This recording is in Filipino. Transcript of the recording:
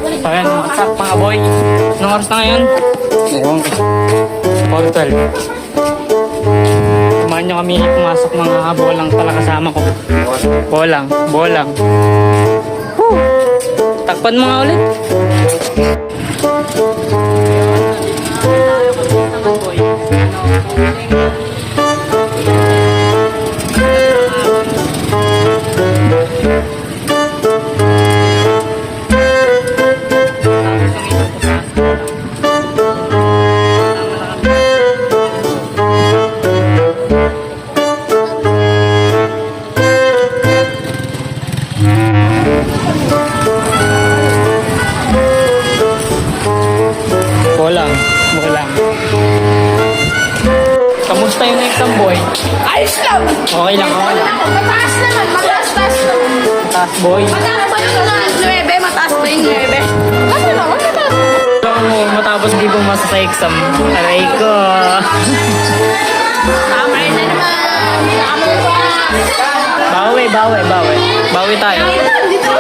So ayan, mga boy. Anong oras na ngayon? Ewan ko. 4:12. Kumain nyo kami pumasok mga bolang pala kasama ko. Bolang. Woo! Takpan mo nga ulit. Bolang. Kamusta yung exam, boy? Ayos lang! Okay lang. Mataas naman, mataas naman. Taas, boy. Mataas pa yung 9, mataas pa yung 9. Ano lang, mataas. Kailangan mo matapos di bumasa sa exam. Aray ko. Tama na naman. Bawi tayo. Dito.